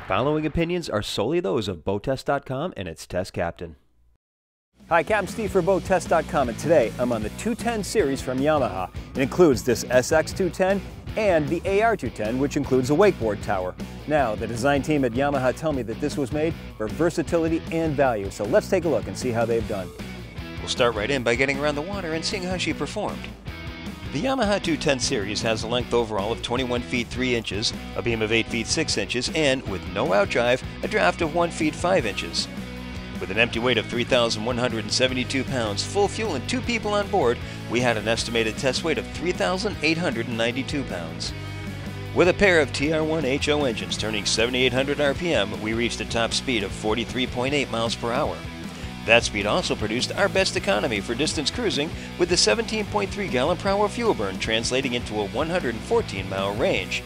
following opinions are solely those of BoatTest.com and its test captain. Hi, Captain Steve for BoatTest.com, and today I'm on the 210 series from Yamaha. It includes this SX210 and the AR210, which includes a wakeboard tower. Now, the design team at Yamaha tell me that this was made for versatility and value, so let's take a look and see how they've done. We'll start right in by getting around the water and seeing how she performed. The Yamaha 210 series has a length overall of 21 feet 3 inches, a beam of 8 feet 6 inches, and, with no outdrive, a draft of 1 feet 5 inches. With an empty weight of 3,172 pounds, full fuel, and 2 people on board, we had an estimated test weight of 3,892 pounds. With a pair of TR1 HO engines turning 7,800 RPM, we reached a top speed of 43.8 miles per hour. That speed also produced our best economy for distance cruising, with the 17.3 gallon per hour fuel burn translating into a 114-mile range.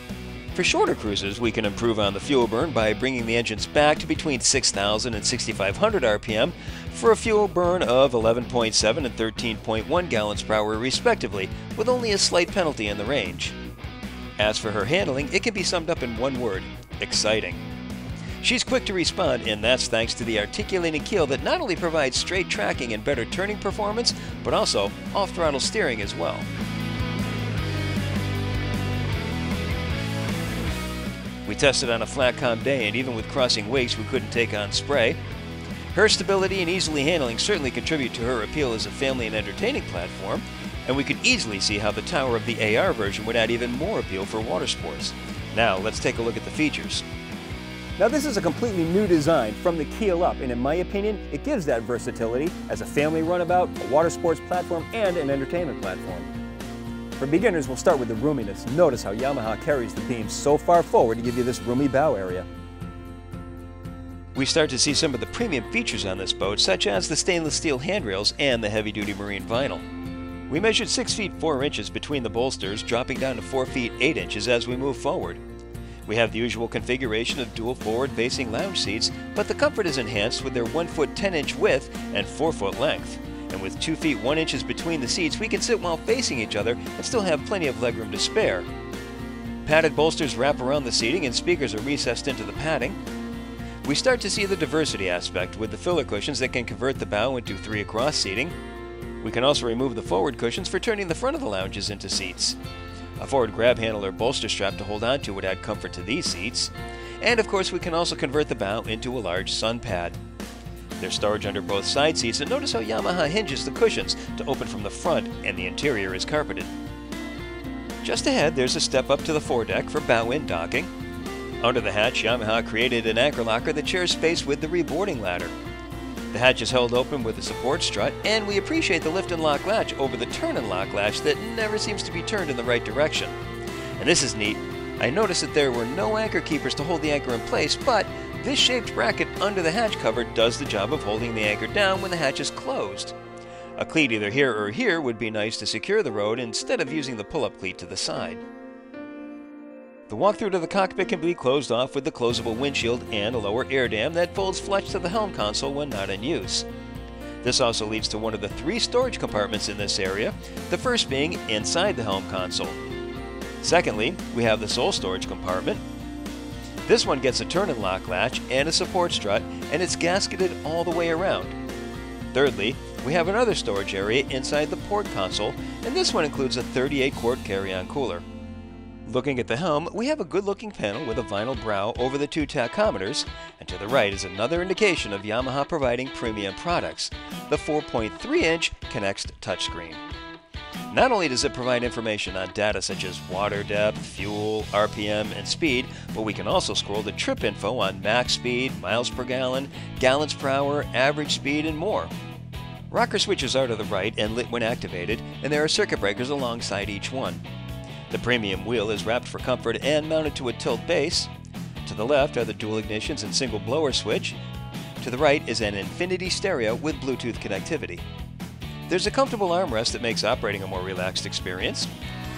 For shorter cruises, we can improve on the fuel burn by bringing the engines back to between 6,000 and 6,500 RPM for a fuel burn of 11.7 and 13.1 gallons per hour respectively, with only a slight penalty in the range. As for her handling, it can be summed up in one word: exciting. She's quick to respond, and that's thanks to the articulating keel that not only provides straight tracking and better turning performance, but also off-throttle steering as well. We tested on a flat calm day, and even with crossing wakes we couldn't take on spray. Her stability and easily handling certainly contribute to her appeal as a family and entertaining platform, and we could easily see how the tower of the AR version would add even more appeal for water sports. Now let's take a look at the features. Now, this is a completely new design from the keel up, and in my opinion, it gives that versatility as a family runabout, a water sports platform, and an entertainment platform. For beginners, we'll start with the roominess. Notice how Yamaha carries the beams so far forward to give you this roomy bow area. We start to see some of the premium features on this boat, such as the stainless steel handrails and the heavy-duty marine vinyl. We measured 6 feet 4 inches between the bolsters, dropping down to 4 feet 8 inches as we move forward. We have the usual configuration of dual forward-facing lounge seats, but the comfort is enhanced with their 1 foot 10 inch width and 4 foot length. And with 2 feet 1 inches between the seats, we can sit while facing each other and still have plenty of legroom to spare. Padded bolsters wrap around the seating and speakers are recessed into the padding. We start to see the diversity aspect with the filler cushions that can convert the bow into 3 across seating. We can also remove the forward cushions for turning the front of the lounges into seats. A forward grab handle or bolster strap to hold onto would add comfort to these seats. And of course we can also convert the bow into a large sun pad. There's storage under both side seats, and notice how Yamaha hinges the cushions to open from the front, and the interior is carpeted. Just ahead there's a step up to the foredeck for bow-in docking. Under the hatch, Yamaha created an anchor locker that shares space with the reboarding ladder. The hatch is held open with a support strut, and we appreciate the lift and lock latch over the turn and lock latch that never seems to be turned in the right direction. And this is neat. I noticed that there were no anchor keepers to hold the anchor in place, but this shaped bracket under the hatch cover does the job of holding the anchor down when the hatch is closed. A cleat either here or here would be nice to secure the rode instead of using the pull-up cleat to the side. The walkthrough to the cockpit can be closed off with the closable windshield and a lower air dam that folds flush to the helm console when not in use. This also leads to one of the 3 storage compartments in this area, the first being inside the helm console. Secondly, we have the sole storage compartment. This one gets a turn and lock latch and a support strut, and it's gasketed all the way around. Thirdly, we have another storage area inside the port console, and this one includes a 38-quart carry-on cooler. Looking at the helm, we have a good-looking panel with a vinyl brow over the 2 tachometers, and to the right is another indication of Yamaha providing premium products, the 4.3-inch Kinect touchscreen. Not only does it provide information on data such as water depth, fuel, RPM, and speed, but we can also scroll the trip info on max speed, miles per gallon, gallons per hour, average speed, and more. Rocker switches are to the right and lit when activated, and there are circuit breakers alongside each one. The premium wheel is wrapped for comfort and mounted to a tilt base. To the left are the dual ignitions and single blower switch. To the right is an infinity stereo with Bluetooth connectivity. There's a comfortable armrest that makes operating a more relaxed experience.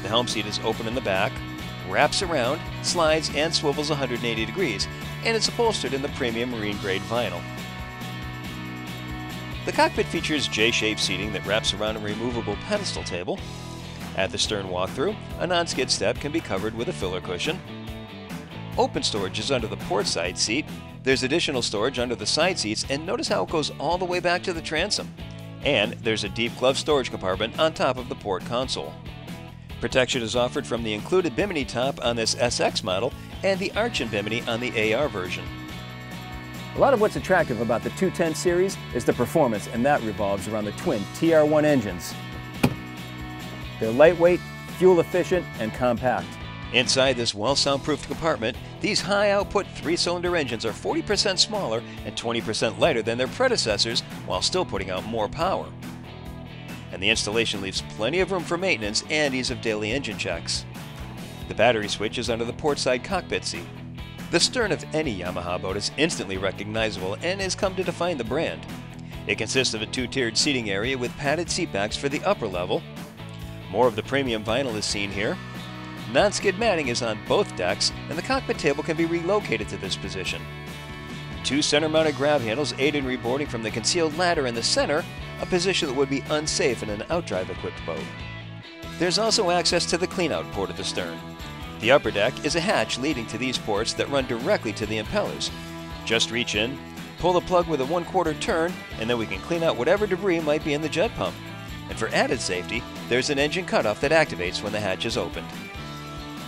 The helm seat is open in the back, wraps around, slides, and swivels 180 degrees, and it's upholstered in the premium marine-grade vinyl. The cockpit features J-shaped seating that wraps around a removable pedestal table. At the stern walkthrough, a non-skid step can be covered with a filler cushion. Open storage is under the port side seat. There's additional storage under the side seats, and notice how it goes all the way back to the transom. And there's a deep glove storage compartment on top of the port console. Protection is offered from the included bimini top on this SX model and the arch and bimini on the AR version. A lot of what's attractive about the 210 series is the performance, and that revolves around the twin TR1 engines. They're lightweight, fuel efficient, and compact. Inside this well-soundproofed compartment, these high-output 3-cylinder engines are 40% smaller and 20% lighter than their predecessors while still putting out more power. And the installation leaves plenty of room for maintenance and ease of daily engine checks. The battery switch is under the port side cockpit seat. The stern of any Yamaha boat is instantly recognizable and has come to define the brand. It consists of a 2-tiered seating area with padded seatbacks for the upper level. More of the premium vinyl is seen here. Non-skid matting is on both decks, and the cockpit table can be relocated to this position. 2 center-mounted grab handles aid in reboarding from the concealed ladder in the center, a position that would be unsafe in an outdrive-equipped boat. There's also access to the cleanout port of the stern. The upper deck is a hatch leading to these ports that run directly to the impellers. Just reach in, pull the plug with a 1/4 turn, and then we can clean out whatever debris might be in the jet pump. And for added safety, there's an engine cutoff that activates when the hatch is opened.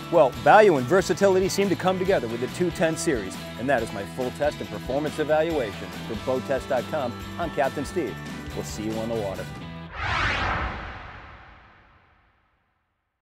Well, value and versatility seem to come together with the 210 series, and that is my full test and performance evaluation. For bowtest.com, I'm Captain Steve. We'll see you on the water.